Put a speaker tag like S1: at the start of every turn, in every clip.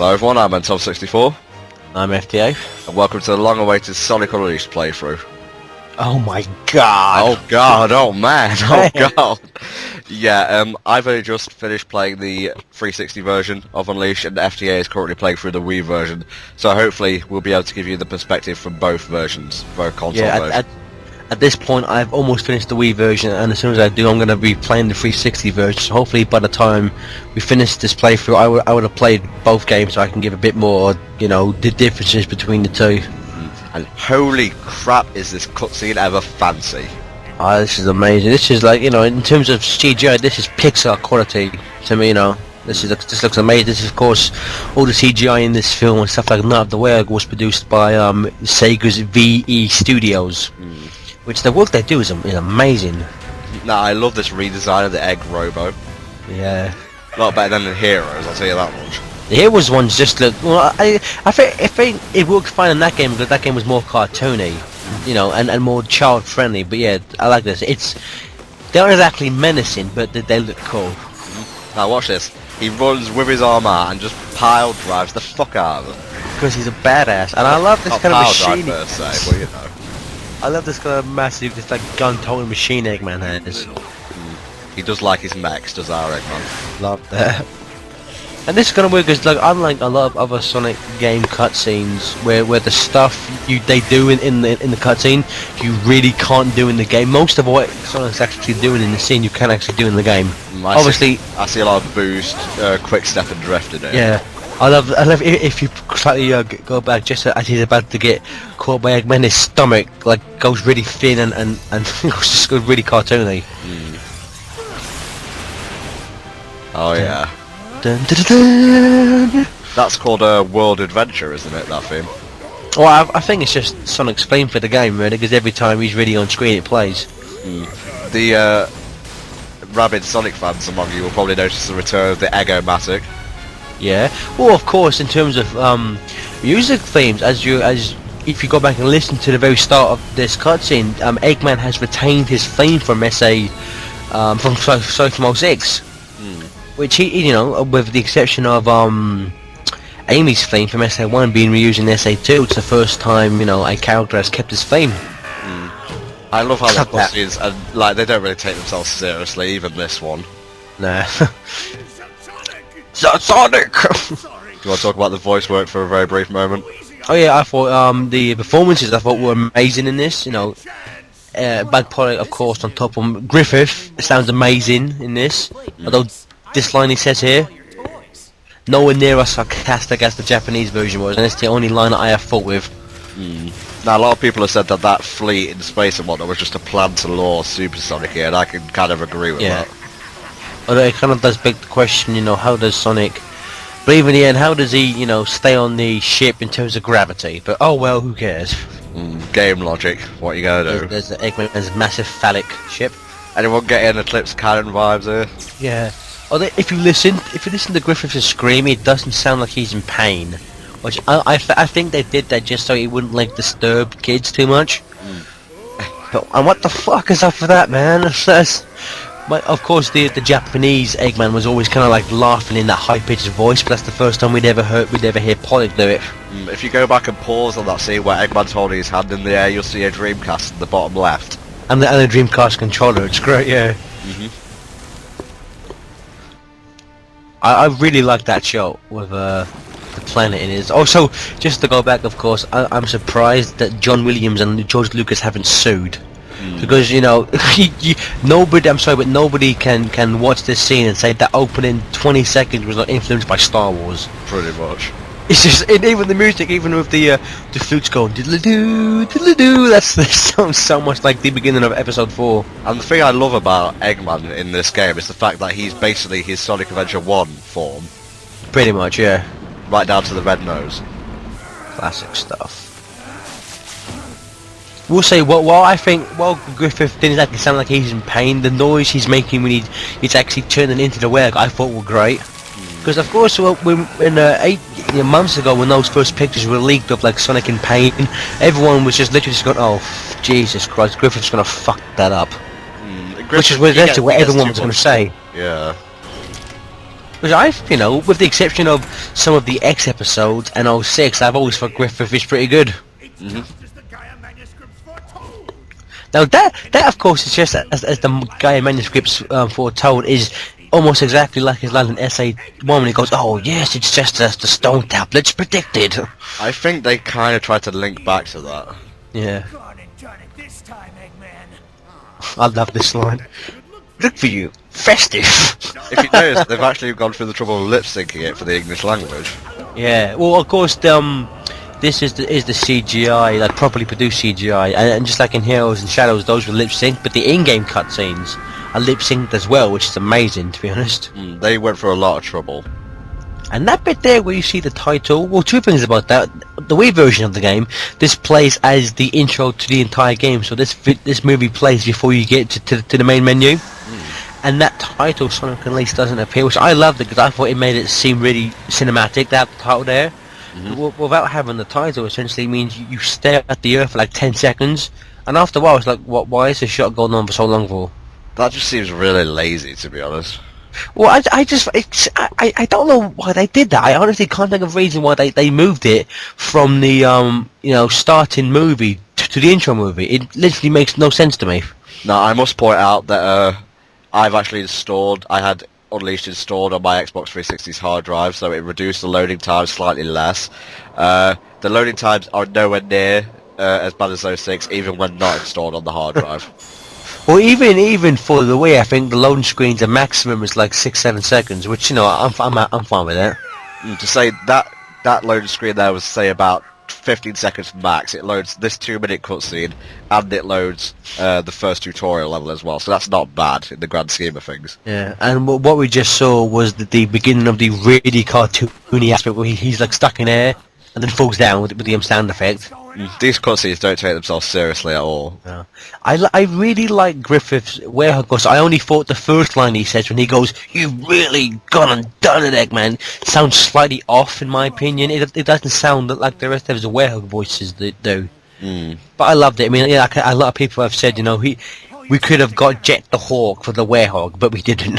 S1: Hello everyone, I'm Tom64.
S2: I'm FTA.
S1: And welcome to the long-awaited Sonic Unleashed playthrough.
S2: Oh my god!
S1: Oh god, oh man, oh god! Yeah, I've only just finished playing the 360 version of Unleashed, and FTA is currently playing through the Wii version. So hopefully we'll be able to give you the perspective from both versions, both console versions.
S2: At this point I've almost finished the Wii version, and as soon as I do I'm going to be playing the 360 version, so hopefully by the time we finish this playthrough I would have played both games so I can give a bit more, you know, the differences between the two.
S1: And holy crap, is this cutscene ever fancy.
S2: Oh, this is amazing. This is like, you know, in terms of CGI, this is Pixar quality to me, you know. This looks amazing. This is, of course, all the CGI in this film and stuff like Night of the Werewolf was produced by Sega's VE Studios. Which the work they do is amazing.
S1: Nah, I love this redesign of the Egg Robo.
S2: Yeah.
S1: A lot better than the Heroes, I'll tell you that much.
S2: The Heroes ones just look... Well, I think it worked fine in that game because that game was more cartoony, you know, and more child-friendly. But yeah, I like this. They aren't exactly menacing, but they look cool.
S1: Now watch this. He runs with his arm out and just pile drives the fuck out of them.
S2: Because he's a badass, and I love this kind of machine.
S1: Drive per se, but you know.
S2: I love this kind of massive, this like gun-toting machine Eggman has.
S1: He does like his mechs, does our Eggman.
S2: Love that. And this is gonna work because, like, unlike a lot of other Sonic game cutscenes, where the stuff they do in the cutscene, you really can't do in the game. Most of what Sonic's actually doing in the scene, you can actually do in the game. I
S1: see a lot of boost, quick step and drift in it.
S2: Yeah. I love if you slightly go back just as he's about to get caught by Eggman, his stomach like goes really thin and just goes really cartoony.
S1: Oh yeah.
S2: Dun, dun, dun, dun.
S1: That's called a World Adventure, isn't it? That theme.
S2: Well, I think it's just Sonic's theme for the game, really, because every time he's really on screen, it plays.
S1: The rabid Sonic fans among you will probably notice the return of the Egg-O-Matic.
S2: Yeah. Well, of course, in terms of music themes, if you go back and listen to the very start of this cutscene, Eggman has retained his theme from SA, from Sonic 06, which he, you know, with the exception of Amy's theme from SA1 being reused in SA2, it's the first time, you know, a character has kept his theme.
S1: I love how the cutscenes, and like they don't really take themselves seriously, even this one.
S2: Nah. Sonic!
S1: Do you want to talk about the voice work for a very brief moment?
S2: Oh yeah, I thought the performances were amazing in this. You know, Bad Polly, of course, on top of Griffith sounds amazing in this. Although this line he says here, nowhere near as sarcastic as the Japanese version was, and it's the only line that I have fought with.
S1: Now a lot of people have said that fleet in space and whatnot was just a plan to lure Super Sonic here, and I can kind of agree with that.
S2: Although it kind of does beg the question, you know, how does Sonic, but even in the end, how does he, you know, stay on the ship in terms of gravity? But oh well, who cares?
S1: Game logic, what you gonna do?
S2: There's the Eggman's massive phallic ship.
S1: Anyone getting Eclipse Cannon vibes here?
S2: Yeah. Although if you listen to Griffith's scream, it doesn't sound like he's in pain. Which I think they did that just so it wouldn't like disturb kids too much. And what the fuck is up with that, man? But of course, the Japanese Eggman was always kind of like laughing in that high-pitched voice, but that's the first time we'd ever hear Pollock do it.
S1: If you go back and pause on that scene where Eggman's holding his hand in the air, you'll see a Dreamcast in the bottom left.
S2: And the Dreamcast controller, it's great, yeah. I really like that shot with the planet in it. Also, just to go back, of course, I'm surprised that John Williams and George Lucas haven't sued. Because, you know, nobody can watch this scene and say that opening 20 seconds was not influenced by Star Wars.
S1: Pretty much.
S2: It's just, even the music, even with the flutes going diddle-doo, diddle-doo, that sounds so much like the beginning of Episode 4.
S1: And the thing I love about Eggman in this game is the fact that he's basically his Sonic Adventure 1 form.
S2: Pretty much, yeah.
S1: Right down to the red nose.
S2: Classic stuff. We'll say, while Griffith didn't exactly sound like he's in pain, the noise he's making when he's actually turning into the werewolf, I thought were great. Because of course, when 8 months ago, when those first pictures were leaked of like Sonic in pain, everyone was just literally just going, "Oh, Jesus Christ, Griffith's gonna fuck that up." Which is what everyone was gonna say.
S1: Yeah.
S2: Which you know, with the exception of some of the X episodes and '06, I've always thought Griffith is pretty good. Now that of course is just as the Gaia manuscripts foretold is almost exactly like his line in SA1 when he goes, "Oh yes, it's just as the stone tablets predicted."
S1: I think they kind of tried to link back to that.
S2: Yeah. I love this line. Look for you, festive.
S1: If you notice, they've actually gone through the trouble of lip syncing it for the English language.
S2: Yeah. Well, of course, this is the CGI, like properly produced CGI, and just like in Heroes and Shadows, those were lip synced, but the in-game cutscenes are lip synced as well, which is amazing, to be honest.
S1: They went through a lot of trouble.
S2: And that bit there where you see the title, well, two things about that. The Wii version of the game, this plays as the intro to the entire game, so this movie plays before you get to the main menu. And that title, Sonic Unleashed, doesn't appear, which I loved it because I thought it made it seem really cinematic to have the title there. Without having the title, essentially means you stare at the earth for like 10 seconds, and after a while it's like, why is this shot going on for so long for?
S1: That just seems really lazy, to be honest.
S2: Well, I don't know why they did that. I honestly can't think of a reason why they moved it from the starting movie to the intro movie. It literally makes no sense to me.
S1: Now, I must point out that I've actually I had Unleashed installed on my Xbox 360's hard drive, so it reduced the loading time slightly less. The loading times are nowhere near as bad as those 6, even when not installed on the hard drive.
S2: Well, even for the Wii, I think the loading screens, the maximum is like 6-7 seconds, which I'm fine with that.
S1: To say that loading screen there was say about 15 seconds max. It loads this 2-minute cutscene and it loads the first tutorial level as well, so that's not bad in the grand scheme of things.
S2: Yeah, and what we just saw was the beginning of the really cartoony aspect where he's like stuck in air and then falls down with the sound effect.
S1: These cutscenes don't take themselves seriously at all.
S2: Yeah. I really like Griffith's werehog because I only thought the first line he says when he goes, "You've really gone and done it, Eggman," sounds slightly off in my opinion. It doesn't sound like the rest of his werehog voices do. But I loved it. I mean, yeah, a lot of people have said, we could have got Jet the Hawk for the werehog, but we didn't.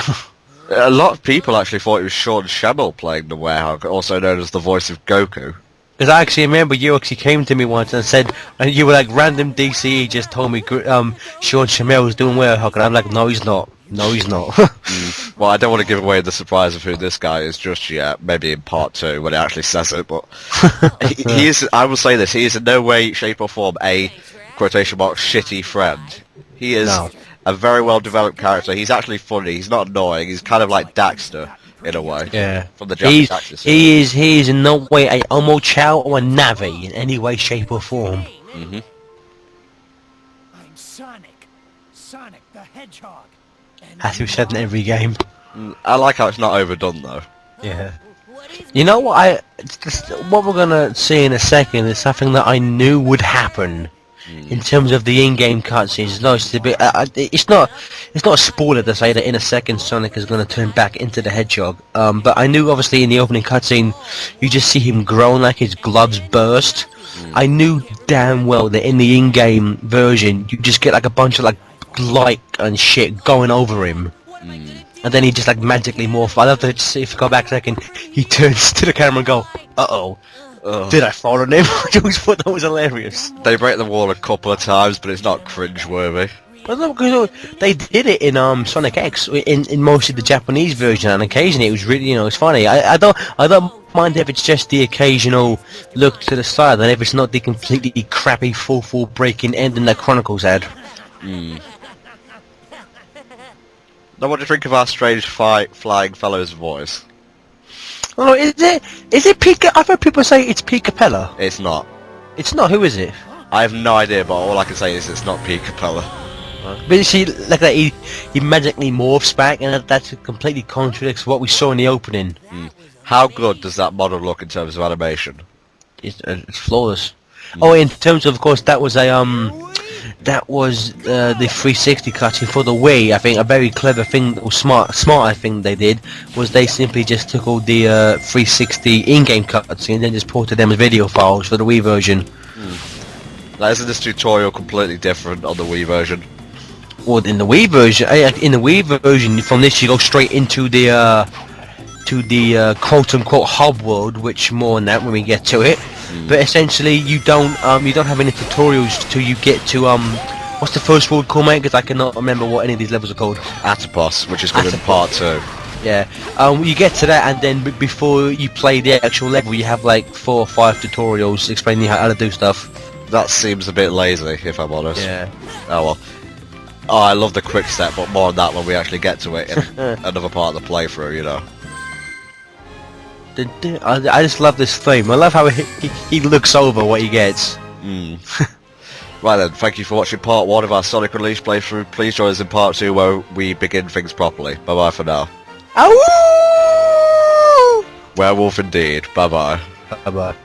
S1: A lot of people actually thought it was Sean Schemmel playing the werehog, also known as the voice of Goku.
S2: Because I actually remember you actually came to me once and said, and you were like, random DCE just told me Sean Schemmel was doing werehog, and I'm like, no he's not. No he's not.
S1: Well, I don't want to give away the surprise of who this guy is just yet, maybe in part 2 when it actually says it, but he is, I will say this, he is in no way, shape or form a, quotation mark, shitty friend. He is a very well developed character. He's actually funny, he's not annoying, he's kind of like Daxter. In a way,
S2: yeah.
S1: From the Japanese actors.
S2: He is in no way a Omo-Chow or a Navi in any way, shape or form.
S3: I'm Sonic the Hedgehog.
S2: As we've said in every game.
S1: I like how it's not overdone though.
S2: Yeah. You know what? What we're gonna see in a second is something that I knew would happen. In terms of the in-game cutscenes, no, it's not a spoiler to say that in a second Sonic is going to turn back into the Hedgehog. But I knew obviously in the opening cutscene, you just see him groan like his gloves burst. I knew damn well that in the in-game version, you just get like a bunch of like light and shit going over him. And then he just like magically morph. I love to see if you go back a second, he turns to the camera and go, "Uh-oh. Did I fall on him?" I always thought that was hilarious.
S1: They break the wall a couple of times, but it's not cringe-worthy.
S2: But look, they did it in Sonic X in mostly the Japanese version, and occasionally it was really, it's funny. I don't mind if it's just the occasional look to the side, and if it's not the completely crappy full breaking ending that Chronicles had.
S1: Now, what do you think of our strange flying fellow's voice?
S2: Oh, is it Pika? I've heard people say it's Pete Capella.
S1: It's not.
S2: It's not. Who is it?
S1: I have no idea, but all I can say is it's not Pete Capella.
S2: But you see, like that, he magically morphs back, and that completely contradicts what we saw in the opening.
S1: How good does that model look in terms of animation?
S2: It's flawless. Oh, in terms of course, that was the 360 cutscene for the Wii. I think a very clever thing, or smart I think they did, was they simply just took all the 360 in-game cutscenes and then just ported them as video files for the Wii version.
S1: Now, isn't this tutorial completely different on the Wii version?
S2: Well, in the Wii version, from this you go straight into the to the quote-unquote hub world, which more on that when we get to it. But essentially, you don't have any tutorials till you get to what's the first world called, mate? Because I cannot remember what any of these levels are called.
S1: Atopos, which is coming in part 2.
S2: Yeah. You get to that, and then before you play the actual level, you have like 4 or 5 tutorials explaining how to do stuff.
S1: That seems a bit lazy, if I'm honest.
S2: Yeah.
S1: Oh well. Oh, I love the quick step, but more on that when we actually get to it in another part of the playthrough, you know.
S2: I just love this theme. I love how he looks over what he gets.
S1: Right then, thank you for watching part 1 of our Sonic Unleashed playthrough. Please join us in part 2 where we begin things properly. Bye bye for now.
S2: Ow!
S1: Werewolf indeed. Bye bye.
S2: Bye bye.